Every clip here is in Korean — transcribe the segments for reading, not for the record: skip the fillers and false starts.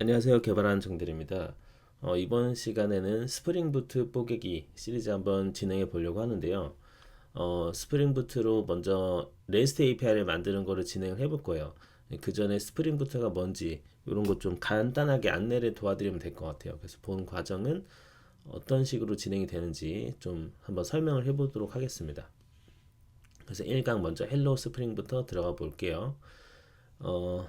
안녕하세요. 개발하는 정들입니다. 이번 시간에는 스프링 부트 뽀개기 시리즈 한번 진행해 보려고 하는데요. 스프링 부트로 먼저 REST API를 만드는 거를 진행을 해볼 거예요. 그 전에 스프링 부트가 뭔지 이런 것 좀 간단하게 안내를 도와드리면 될 것 같아요. 그래서 본 과정은 어떤 식으로 진행이 되는지 좀 한번 설명을 해보도록 하겠습니다. 그래서 1강 먼저 헬로 스프링부터 들어가 볼게요. 어,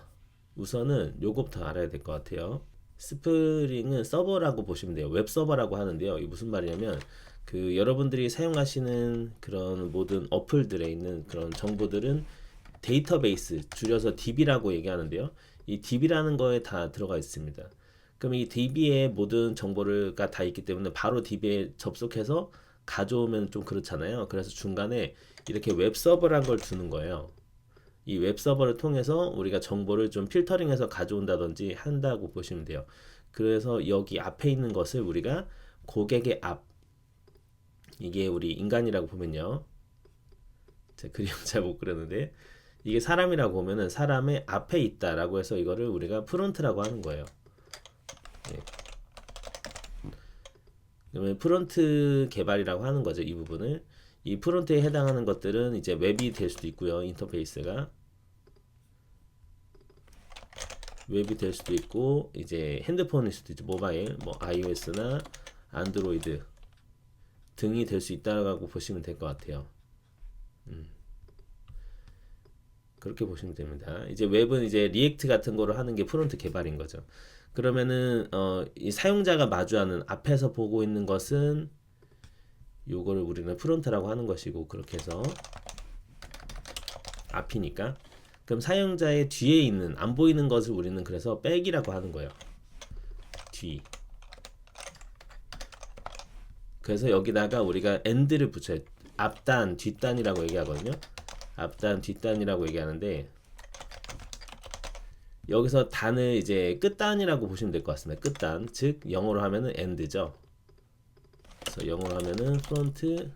우선은 요거부터 알아야 될 것 같아요. 스프링은 서버라고 보시면 돼요. 웹 서버라고 하는데요. 이게 무슨 말이냐면 그 여러분들이 사용하시는 그런 모든 어플들에 있는 그런 정보들은 데이터베이스 줄여서 DB라고 얘기하는데요. 이 DB라는 거에 다 들어가 있습니다. 그럼 이 DB에 모든 정보가 다 있기 때문에 바로 DB에 접속해서 가져오면 좀 그렇잖아요. 그래서 중간에 이렇게 웹 서버란 걸 두는 거예요. 이 웹 서버를 통해서 우리가 정보를 좀 필터링해서 가져온다든지 한다고 보시면 돼요. 그래서 여기 앞에 있는 것을 우리가 고객의 앞, 이게 우리 인간이라고 보면요. 제 그림 잘 못 그렸는데 이게 사람이라고 보면은 사람의 앞에 있다라고 해서 이거를 우리가 프론트라고 하는 거예요. 예. 그러면 프론트 개발이라고 하는 거죠. 이 부분을. 이 프론트에 해당하는 것들은 이제 웹이 될 수도 있고요. 인터페이스가 웹이 될 수도 있고 이제 핸드폰일 수도 있죠. 모바일, 뭐 iOS나 안드로이드 등이 될 수 있다고 보시면 될 것 같아요. 그렇게 보시면 됩니다. 이제 웹은 이제 리액트 같은 거로 하는 게 프론트 개발인 거죠. 그러면은 이 사용자가 마주하는 앞에서 보고 있는 것은 요거를 우리는 프론트라고 하는 것이고 그렇게 해서 앞이니까 그럼 사용자의 뒤에 있는 안 보이는 것을 우리는 그래서 백이라고 하는 거예요. 뒤. 그래서 여기다가 우리가 end를 붙여요. 앞단, 뒷단이라고 얘기하거든요. 앞단, 뒷단이라고 얘기하는데 여기서 단을 이제 끝단이라고 보시면 될 것 같습니다. 끝단, 즉 영어로 하면은 end죠. 그래서 영어로 하면은 프론트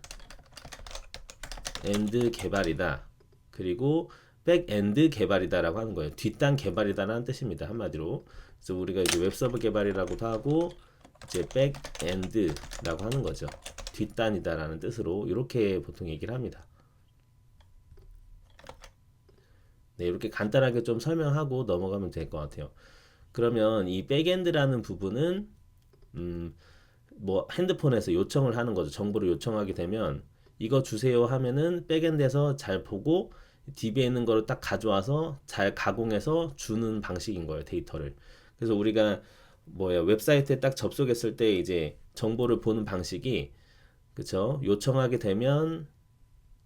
엔드 개발이다. 그리고 백엔드 개발이다라고 하는 거예요. 뒷단 개발이다라는 뜻입니다. 한마디로. 그래서 우리가 이제 웹서버 개발이라고도 하고 이제 백엔드라고 하는 거죠. 뒷단이다라는 뜻으로 이렇게 보통 얘기를 합니다. 네, 이렇게 간단하게 좀 설명하고 넘어가면 될 것 같아요. 그러면 이 백엔드라는 부분은 음, 뭐 핸드폰에서 요청을 하는 거죠. 정보를 요청하게 되면 이거 주세요 하면은 백엔드에서 잘 보고 DB에 있는 거를 딱 가져와서 잘 가공해서 주는 방식인 거예요. 데이터를. 그래서 우리가 뭐야 웹사이트에 딱 접속했을 때 이제 정보를 보는 방식이 그쵸? 요청하게 되면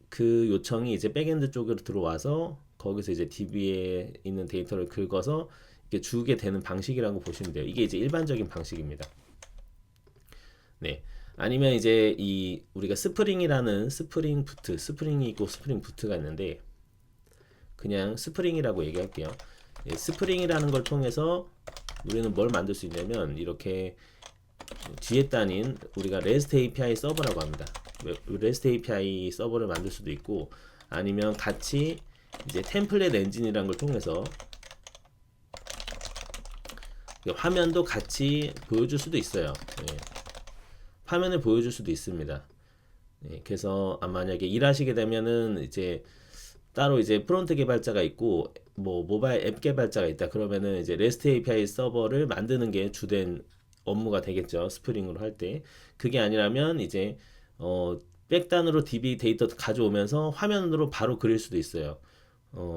그 요청이 이제 백엔드 쪽으로 들어와서 거기서 이제 DB에 있는 데이터를 긁어서 이렇게 주게 되는 방식이라고 보시면 돼요. 이게 이제 일반적인 방식입니다. 네. 아니면 이제 이 우리가 스프링이라는 스프링 부트, 스프링이 있고 스프링 부트가 있는데 그냥 스프링이라고 얘기할게요. 예, 스프링이라는 걸 통해서 우리는 뭘 만들 수 있냐면 이렇게 뒤에 단인 우리가 REST API 서버라고 합니다. REST API 서버를 만들 수도 있고 아니면 같이 이제 템플릿 엔진이라는 걸 통해서 화면도 같이 보여줄 수도 있어요. 예, 화면을 보여줄 수도 있습니다. 예, 그래서 만약에 일하시게 되면은 이제 따로 이제 프론트 개발자가 있고 뭐 모바일 앱 개발자가 있다 그러면은 이제 REST API 서버를 만드는 게 주된 업무가 되겠죠. 스프링으로 할 때. 그게 아니라면 이제 백단으로 DB 데이터 가져오면서 화면으로 바로 그릴 수도 있어요.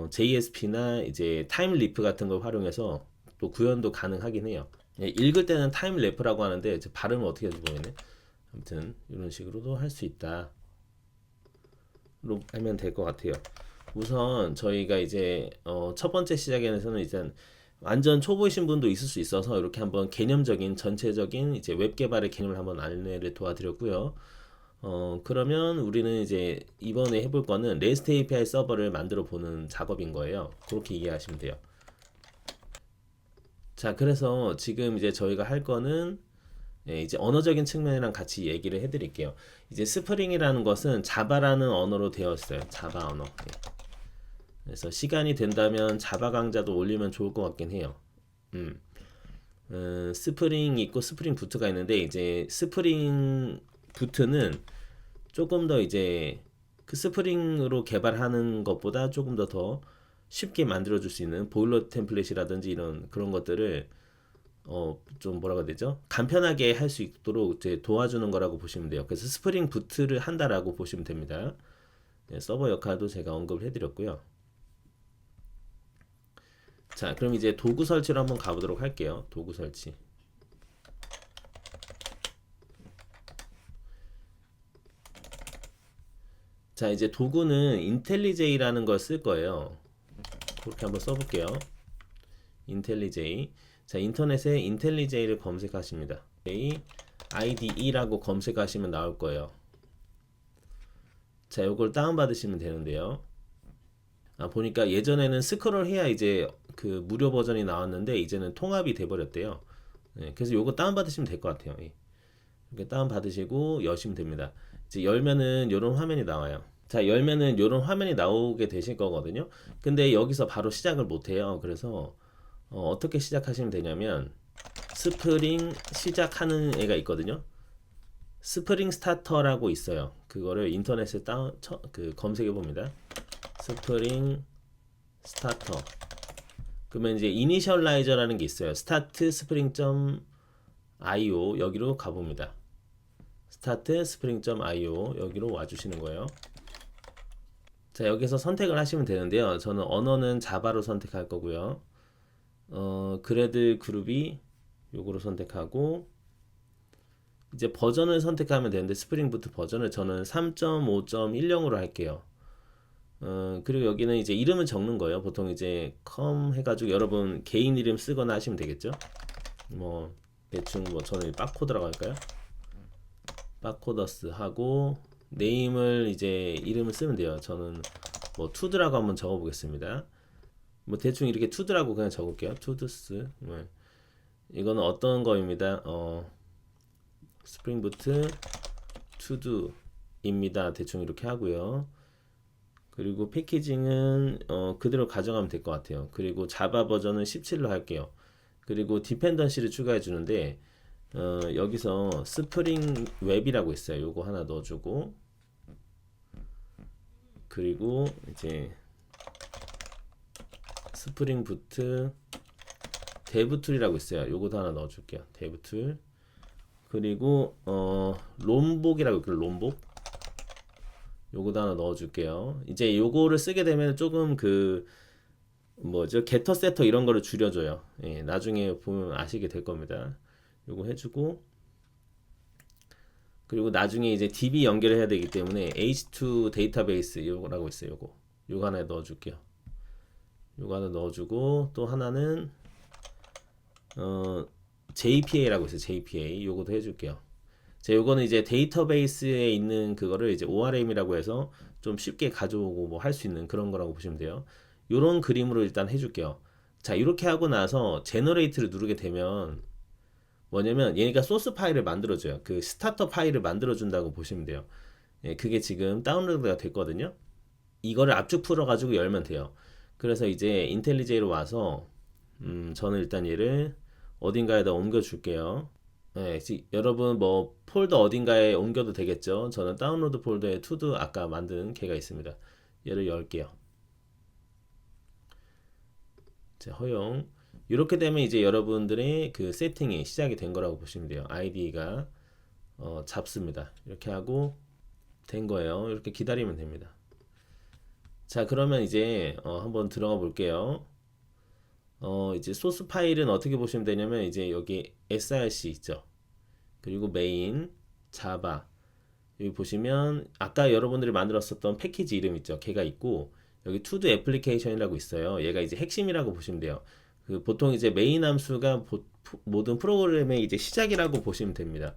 JSP나 이제 타임리프 같은 걸 활용해서 또 구현도 가능하긴 해요. 예, 읽을 때는 타임래프라고 하는데 발음을 어떻게 하는지 모르겠네. 아무튼 이런 식으로도 할 수 있다. 로 하면 될 것 같아요. 우선 저희가 이제 첫 번째 시작에서는 이제 완전 초보이신 분도 있을 수 있어서 이렇게 한번 개념적인 전체적인 이제 웹 개발의 개념을 한번 안내를 도와드렸고요. 그러면 우리는 이제 이번에 해볼 거는 REST API 서버를 만들어 보는 작업인 거예요. 그렇게 이해하시면 돼요. 자, 그래서 지금 이제 저희가 할 거는 예, 이제 언어적인 측면이랑 같이 얘기를 해드릴게요. 이제 스프링이라는 것은 자바라는 언어로 되어 있어요. 자바 언어. 예. 그래서 시간이 된다면 자바 강좌도 올리면 좋을 것 같긴 해요. 음. 스프링 있고 스프링 부트가 있는데 이제 스프링 부트는 조금 더 이제 그 스프링으로 개발하는 것보다 조금 더 쉽게 만들어 줄 수 있는 보일러 템플릿이라든지 이런 그런 것들을 좀 뭐라고 해야 되죠? 간편하게 할 수 있도록 이제 도와주는 거라고 보시면 돼요. 그래서 스프링 부트를 한다라고 보시면 됩니다. 네, 서버 역할도 제가 언급을 해드렸고요. 자, 그럼 이제 도구 설치로 한번 가보도록 할게요. 도구 설치. 자, 이제 도구는 인텔리제이라는 걸 쓸 거예요. 그렇게 한번 써볼게요. 인텔리제이. 자, 인터넷에 인텔리제이를 검색하십니다. IDE라고 검색하시면 나올 거예요. 자, 요걸 다운받으시면 되는데요. 보니까 예전에는 스크롤 해야 이제 그 무료 버전이 나왔는데 이제는 통합이 돼버렸대요. 네, 그래서 요거 다운받으시면 될 것 같아요. 예. 이렇게 다운받으시고 여시면 됩니다. 이제 열면은 요런 화면이 나와요. 자, 열면은 요런 화면이 나오게 되실 거거든요. 근데 여기서 바로 시작을 못 해요. 그래서 어떻게 시작하시면 되냐면 스프링 시작하는 애가 있거든요. 스프링 스타터라고 있어요. 그거를 인터넷에 검색해 봅니다. 스프링 스타터. 그러면 이제 이니셜라이저라는 게 있어요. 스타트 스프링.io 여기로 가봅니다. 스타트 스프링.io 여기로 와주시는 거예요. 자, 여기서 선택을 하시면 되는데요. 저는 언어는 자바로 선택할 거고요. 그래드 그룹이 요거로 선택하고 이제 버전을 선택하면 되는데 스프링 부트 버전을 저는 3.5.10으로 할게요. 그리고 여기는 이제 이름을 적는 거예요. 보통 이제 컴 해가지고 여러분 개인 이름 쓰거나 하시면 되겠죠. 뭐 대충 뭐 저는 바코드라고 할까요? 바코더스 하고 네임을 이제 이름을 쓰면 돼요. 저는 뭐 투드라고 한번 적어 보겠습니다. 뭐 대충 이렇게 투드라고 그냥 적을게요. 투드스. 이거는 어떤 거입니다. 스프링 부트 투두입니다. 대충 이렇게 하고요. 그리고 패키징은 그대로 가져가면 될 것 같아요. 그리고 자바 버전은 17로 할게요. 그리고 디펜던시를 추가해 주는데 여기서 스프링 웹이라고 있어요. 요거 하나 넣어주고 그리고 이제 스프링 부트 데브툴이라고 있어요. 요것도 하나 넣어줄게요. 데브툴. 그리고 롬복이라고 있고요. 롬복. 요거도 하나 넣어줄게요. 이제 요거를 쓰게 되면 조금 그 뭐죠? 게터 세터 이런 거를 줄여줘요. 예, 나중에 보면 아시게 될 겁니다. 요거 해주고 그리고 나중에 이제 DB 연결을 해야 되기 때문에 H2 데이터베이스 요거라고 있어요. 요거 하나 넣어줄게요. 요거 하나 넣어주고 또 하나는 JPA라고 있어요. JPA 요것도 해줄게요. 자, 요거는 이제 데이터베이스에 있는 그거를 이제 ORM이라고 해서 좀 쉽게 가져오고 뭐 할 수 있는 그런 거라고 보시면 돼요. 요런 그림으로 일단 해줄게요. 자, 이렇게 하고 나서 제너레이트를 누르게 되면 뭐냐면 얘가 소스 파일을 만들어줘요. 그 스타터 파일을 만들어준다고 보시면 돼요. 예, 그게 지금 다운로드가 됐거든요. 이거를 압축 풀어가지고 열면 돼요. 그래서 이제 인텔리제이로 와서 저는 일단 얘를 어딘가에다 옮겨 줄게요. 네, 여러분 뭐 폴더 어딘가에 옮겨도 되겠죠. 저는 다운로드 폴더에 투두 아까 만든 걔가 있습니다. 얘를 열게요. 자, 허용. 이렇게 되면 이제 여러분들의 그 세팅이 시작이 된 거라고 보시면 돼요. 아이디가 잡습니다. 이렇게 하고 된 거예요. 이렇게 기다리면 됩니다. 자, 그러면 이제 한번 들어가 볼게요. 이제 소스 파일은 어떻게 보시면 되냐면 이제 여기 src 있죠. 그리고 메인, 자바 여기 보시면 아까 여러분들이 만들었었던 패키지 이름 있죠. 걔가 있고 여기 투두 애플리케이션이라고 있어요. 얘가 이제 핵심이라고 보시면 돼요. 그 보통 이제 메인 함수가 모든 프로그램의 이제 시작이라고 보시면 됩니다.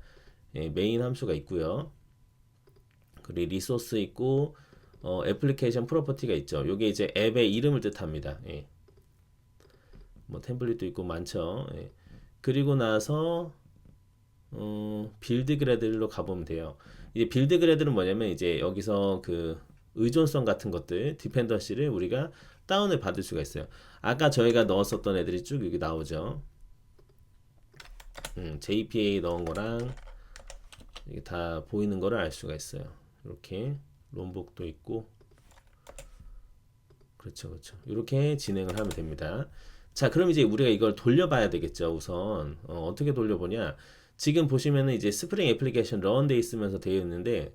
예, 메인 함수가 있고요. 그리고 리소스 있고 애플리케이션 프로퍼티가 있죠. 요게 이제 앱의 이름을 뜻합니다. 예. 뭐 템플릿도 있고 많죠. 예. 그리고 나서 빌드 그래드로 가보면 돼요. 이제 빌드 그래드는 뭐냐면 이제 여기서 그 의존성 같은 것들 디펜던시를 우리가 다운을 받을 수가 있어요. 아까 저희가 넣었었던 애들이 쭉 여기 나오죠. JPA 넣은 거랑 이게 다 보이는 거를 알 수가 있어요. 이렇게 롬복도 있고, 그렇죠. 이렇게 진행을 하면 됩니다. 자, 그럼 이제 우리가 이걸 돌려봐야 되겠죠. 우선 어떻게 돌려보냐? 지금 보시면은 이제 스프링 애플리케이션 런돼 있으면서 되어 있는데,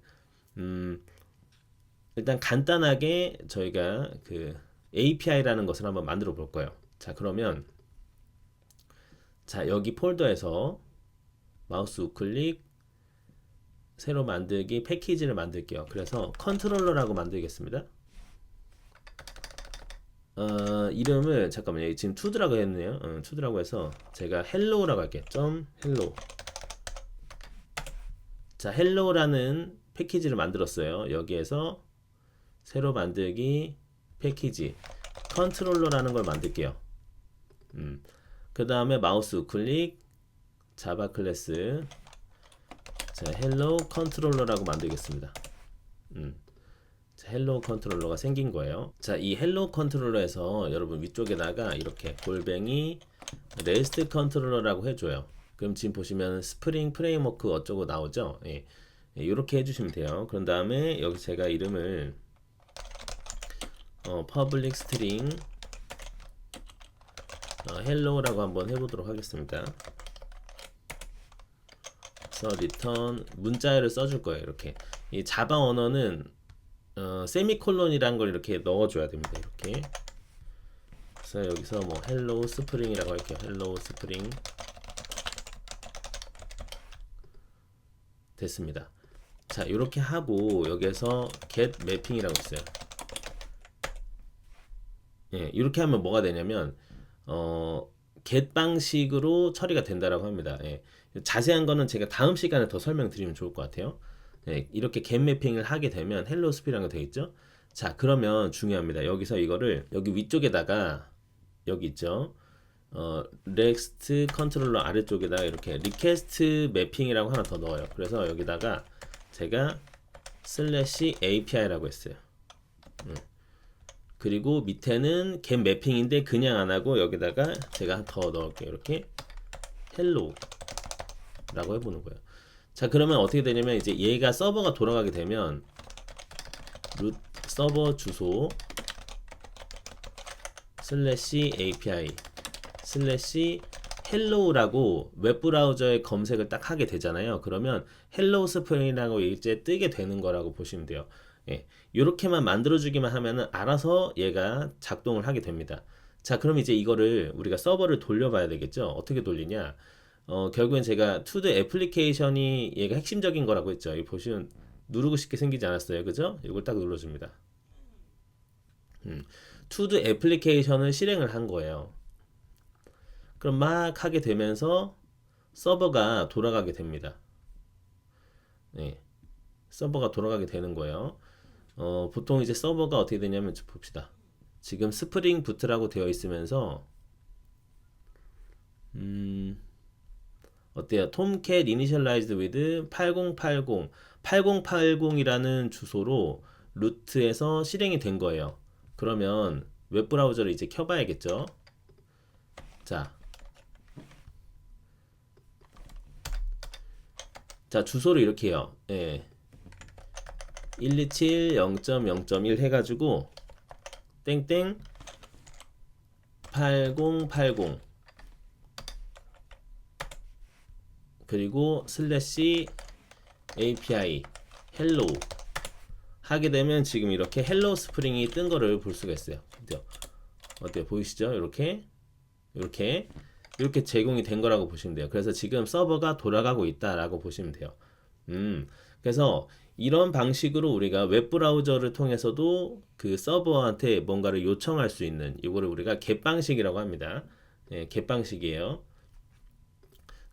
일단 간단하게 저희가 그 API라는 것을 한번 만들어 볼 거예요. 자, 그러면 자, 여기 폴더에서 마우스 우클릭, 새로 만들기, 패키지를 만들게요. 그래서 컨트롤러라고 만들겠습니다. 이름을 잠깐만요. 지금 투드라고 했네요. 투드라고 해서 제가 헬로우라고 할게요. 점 헬로우. 자, 헬로우라는 패키지를 만들었어요. 여기에서 새로 만들기 패키지 컨트롤러라는 걸 만들게요. 그 다음에 마우스 우클릭, 자바 클래스, 자, 헬로우 컨트롤러라고 만들겠습니다. 헬로우 컨트롤러가 생긴 거예요. 자, 이 헬로우 컨트롤러에서 여러분 위쪽에다가 이렇게 골뱅이 레스트 컨트롤러라고 해줘요. 그럼 지금 보시면 스프링 프레임워크 어쩌고 나오죠. 예. 이렇게 해주시면 돼요. 그런 다음에 여기 제가 이름을 public string hello라고 한번 해보도록 하겠습니다. 그래서 return 문자열을 써줄 거예요. 이렇게 이 자바 언어는 세미콜론이란 걸 이렇게 넣어줘야 됩니다. 이렇게. 그래서 여기서 뭐 hello spring이라고 할게요. hello spring. 됐습니다. 자, 이렇게 하고 여기에서 get mapping이라고 있어요. 예, 이렇게 하면 뭐가 되냐면 get 방식으로 처리가 된다라고 합니다. 예, 자세한 거는 제가 다음 시간에 더 설명드리면 좋을 것 같아요. 네, 이렇게 get mapping을 하게 되면 hello spring이라고 되어 있죠. 자, 그러면 중요합니다. 여기서 이거를 여기 위쪽에다가 여기 있죠. REST 컨트롤러 아래쪽에다가 이렇게 request mapping이라고 하나 더 넣어요. 그래서 여기다가 제가 /API라고 했어요. 그리고 밑에는 get mapping인데 그냥 안 하고 여기다가 제가 더 넣을게요. 이렇게 hello라고 해보는 거예요. 자, 그러면 어떻게 되냐면 이제 얘가 서버가 돌아가게 되면 root 서버 주소 /API /hello라고 웹브라우저에 검색을 딱 하게 되잖아요. 그러면 hello spring이라고 이제 뜨게 되는 거라고 보시면 돼요. 예, 이렇게만 만들어주기만 하면은 알아서 얘가 작동을 하게 됩니다. 자, 그럼 이제 이거를 우리가 서버를 돌려봐야 되겠죠. 어떻게 돌리냐? 결국엔 제가 투드 애플리케이션이 얘가 핵심적인 거라고 했죠. 이 보시면 누르고 싶게 생기지 않았어요. 그죠? 이걸 딱 눌러줍니다. 투드 애플리케이션을 실행을 한 거예요. 그럼 막 하게 되면서 서버가 돌아가게 됩니다. 네, 서버가 돌아가게 되는 거예요. 보통 이제 서버가 어떻게 되냐면 봅시다. 지금 스프링 부트라고 되어 있으면서 어때요? tomcat initialized with 8080 8080이라는 주소로 루트에서 실행이 된 거예요. 그러면 웹브라우저를 이제 켜봐야겠죠. 자, 주소를 이렇게 해요. 예. 127 0.0.1 해가지고 땡땡 8080 그리고 /API hello 하게 되면 지금 이렇게 헬로 스프링이 뜬 거를 볼 수가 있어요. 어때요? 보이시죠? 이렇게 제공이 된 거라고 보시면 돼요. 그래서 지금 서버가 돌아가고 있다라고 보시면 돼요. 그래서 이런 방식으로 우리가 웹브라우저를 통해서도 그 서버한테 뭔가를 요청할 수 있는 이거를 우리가 get 방식이라고 합니다. 예, get 방식이에요.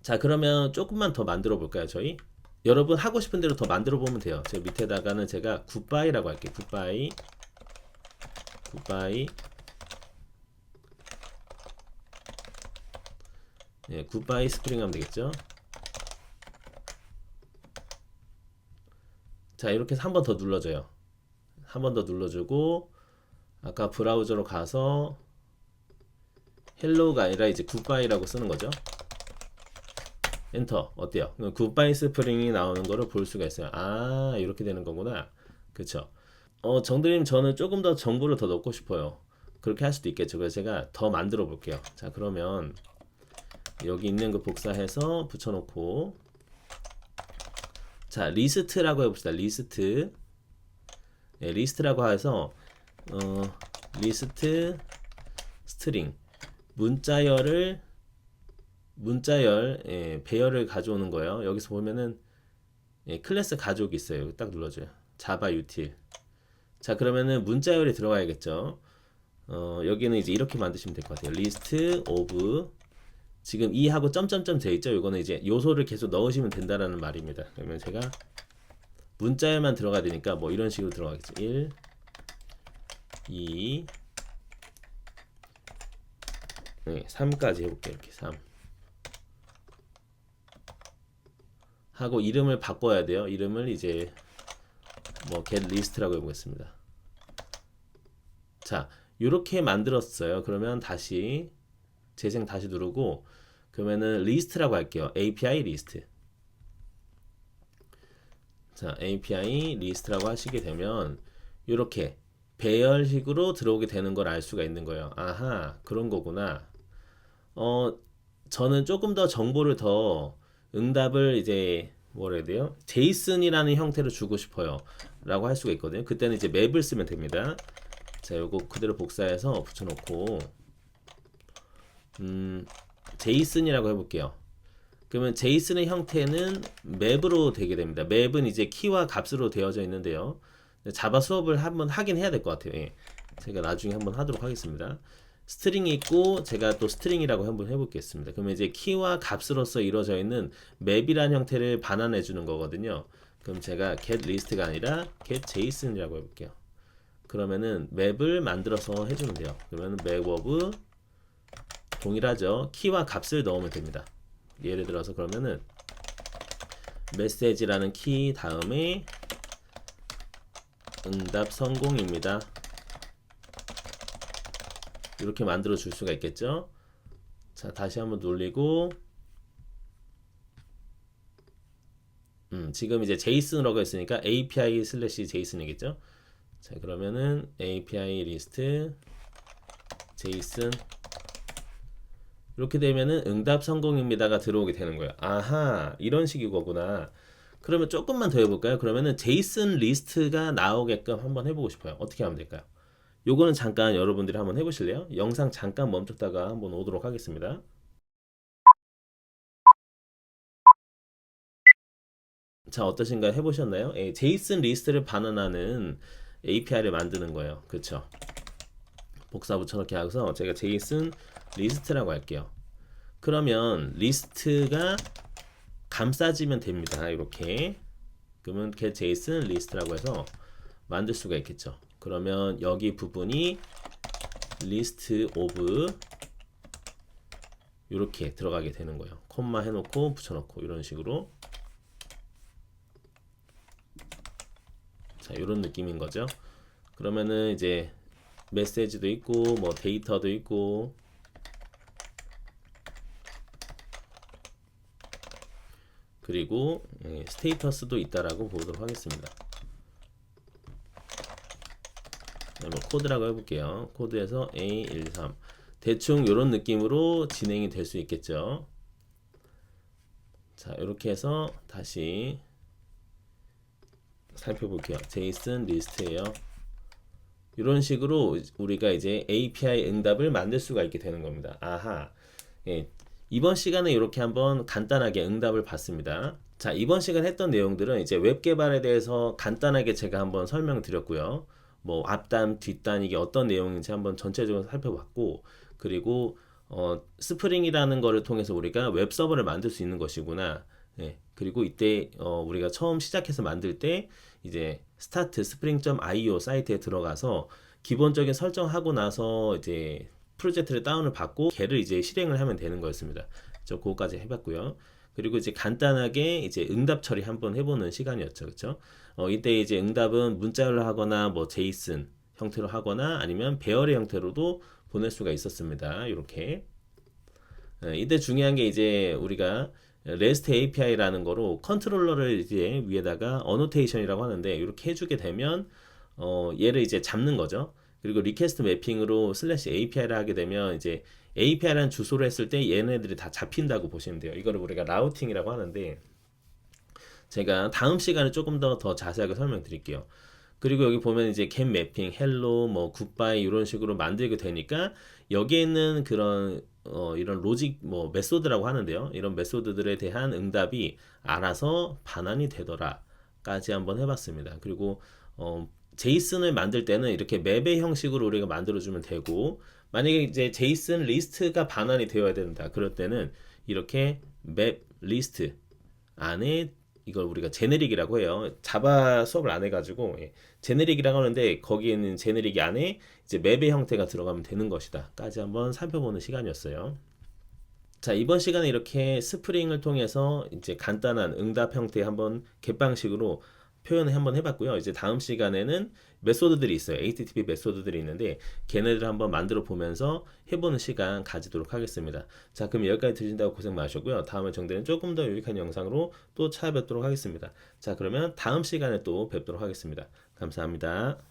자, 그러면 조금만 더 만들어 볼까요, 저희? 여러분 하고 싶은 대로 더 만들어 보면 돼요. 제 밑에다가는 제가 굿바이라고 할게요. 굿바이. 예, 굿바이 스프링 하면 되겠죠. 자, 이렇게 해서 한 번 더 눌러줘요. 한 번 더 눌러주고 아까 브라우저로 가서 헬로우가 아니라 이제 굿바이라고 쓰는 거죠. 엔터. 어때요? 굿바이 스프링이 나오는 거를 볼 수가 있어요. 아, 이렇게 되는 거구나. 그쵸? 정드림, 저는 조금 더 정보를 더 넣고 싶어요. 그렇게 할 수도 있겠죠. 그래서 제가 더 만들어 볼게요. 자, 그러면 여기 있는 거 복사해서 붙여놓고, 자, 리스트라고 해봅시다. 리스트. 네, 리스트라고 해서 어, 리스트 스트링 문자열, 예, 배열을 가져오는 거예요. 여기서 보면은 예, 클래스 가족이 있어요. 딱 눌러줘요. 자바 유틸. 자, 그러면은 문자열이 들어가야겠죠. 여기는 이제 이렇게 만드시면 될 것 같아요. 리스트 오브, 지금 이 하고 점점점 돼 있죠. 이거는 이제 요소를 계속 넣으시면 된다라는 말입니다. 그러면 제가 문자열만 들어가야 되니까 뭐 이런 식으로 들어가겠죠. 1, 2, 네, 3까지 해볼게요. 이렇게 3 하고 이름을 바꿔야 돼요. 이름을 이제 뭐 get list라고 해보겠습니다. 자, 이렇게 만들었어요. 그러면 다시 재생 다시 누르고, 그러면은 리스트라고 할게요. API 리스트. 자, API 리스트라고 하시게 되면 이렇게 배열식으로 들어오게 되는 걸 알 수가 있는 거예요. 아하, 그런 거구나. 어, 저는 조금 더 정보를 더, 응답을 이제 뭐라 해야 돼요? 제이슨이라는 형태로 주고 싶어요. 라고 할 수가 있거든요. 그때는 이제 맵을 쓰면 됩니다. 자, 요거 그대로 복사해서 붙여놓고, 제이슨이라고 해볼게요. 그러면 제이슨의 형태는 맵으로 되게 됩니다. 맵은 이제 키와 값으로 되어져 있는데요. 자바 수업을 한번 하긴 해야 될 것 같아요. 예. 제가 나중에 한번 하도록 하겠습니다. 스트링이 있고, 제가 또 스트링이라고 한번 해보겠습니다. 그러면 이제 키와 값으로서 이루어져 있는 맵이라는 형태를 반환해 주는 거거든요. 그럼 제가 get list가 아니라 get json이라고 해볼게요. 그러면은 맵을 만들어서 해주면 돼요. 그러면 map of, 동일하죠. 키와 값을 넣으면 됩니다. 예를 들어서 그러면은 메시지라는 키 다음에 응답 성공입니다. 이렇게 만들어 줄 수가 있겠죠. 자, 다시 한번 눌리고, 지금 이제 제이슨으로 했으니까 API 슬래시 제이슨이겠죠. 자, 그러면은 API 리스트 제이슨, 이렇게 되면은 응답 성공입니다가 들어오게 되는 거예요. 아하, 이런 식이 거구나. 그러면 조금만 더 해볼까요? 그러면은 제이슨 리스트가 나오게끔 한번 해보고 싶어요. 어떻게 하면 될까요? 요거는 잠깐 여러분들이 한번 해보실래요? 영상 잠깐 멈췄다가 한번 오도록 하겠습니다. 자, 어떠신가요? 해보셨나요? 예, 제이슨 리스트를 반환하는 API를 만드는 거예요. 그쵸? 복사 붙여넣기 하고서 제가 제이슨 리스트라고 할게요. 그러면 리스트가 감싸지면 됩니다. 이렇게. 그러면 get JSON 리스트라고 해서 만들 수가 있겠죠. 그러면 여기 부분이 list of 이렇게 들어가게 되는 거예요. 콤마 해놓고 붙여놓고 이런 식으로. 자, 이런 느낌인 거죠. 그러면은 이제 메시지도 있고 뭐 데이터도 있고, 그리고 스테이터스도 있다라고 보도록 하겠습니다. 뭐 코드라고 해볼게요. 코드에서 A13 대충 이런 느낌으로 진행이 될 수 있겠죠. 자, 이렇게 해서 다시 살펴볼게요. 제이슨 리스트예요. 이런 식으로 우리가 이제 API 응답을 만들 수가 있게 되는 겁니다. 아하. 예, 이번 시간에 이렇게 한번 간단하게 응답을 봤습니다. 자, 이번 시간 했던 내용들은 이제 웹 개발에 대해서 간단하게 제가 한번 설명드렸고요. 뭐 앞단, 뒷단 이게 어떤 내용인지 한번 전체적으로 살펴봤고, 그리고 스프링이라는 거를 통해서 우리가 웹 서버를 만들 수 있는 것이구나. 예, 그리고 이때 우리가 처음 시작해서 만들 때 이제 start spring.io 사이트에 들어가서 기본적인 설정하고 나서 이제 프로젝트를 다운을 받고 걔를 이제 실행을 하면 되는 거였습니다. 저 그거까지 해봤고요. 그리고 이제 간단하게 이제 응답 처리 한번 해보는 시간이었죠, 그렇죠? 이때 이제 응답은 문자열로 하거나 뭐 제이슨 형태로 하거나 아니면 배열의 형태로도 보낼 수가 있었습니다. 이렇게. 이때 중요한 게 이제 우리가 REST API라는 거로 컨트롤러를 이제 위에다가 어노테이션이라고 하는데 이렇게 해주게 되면 얘를 이제 잡는 거죠. 그리고 리퀘스트 매핑으로 슬래시 API를 하게 되면 이제 API라는 주소를 했을 때 얘네들이 다 잡힌다고 보시면 돼요. 이거를 우리가 라우팅이라고 하는데 제가 다음 시간에 조금 더 자세하게 설명드릴게요. 그리고 여기 보면 이제 get 매핑, hello, 뭐 goodbye 이런 식으로 만들게 되니까 여기에 있는 그런 이런 로직 뭐 메소드라고 하는데요. 이런 메소드들에 대한 응답이 알아서 반환이 되더라까지 한번 해봤습니다. 그리고 제이슨을 만들 때는 이렇게 맵의 형식으로 우리가 만들어주면 되고 만약에 이제 제이슨 리스트가 반환이 되어야 된다. 그럴 때는 이렇게 맵 리스트 안에 이걸 우리가 제네릭이라고 해요. 자바 수업을 안 해가지고 제네릭이라고 하는데 거기에 있는 제네릭 안에 이제 맵의 형태가 들어가면 되는 것이다까지 한번 살펴보는 시간이었어요. 자, 이번 시간에 이렇게 스프링을 통해서 이제 간단한 응답 형태 한번 갯방식으로 표현을 한번 해봤고요. 이제 다음 시간에는 메소드들이 있어요. HTTP 메소드들이 있는데 걔네들을 한번 만들어 보면서 해보는 시간 가지도록 하겠습니다. 자, 그럼 여기까지 들으신다고 고생 많으셨고요. 다음에 정되는 조금 더 유익한 영상으로 또 찾아뵙도록 하겠습니다. 자, 그러면 다음 시간에 또 뵙도록 하겠습니다. 감사합니다.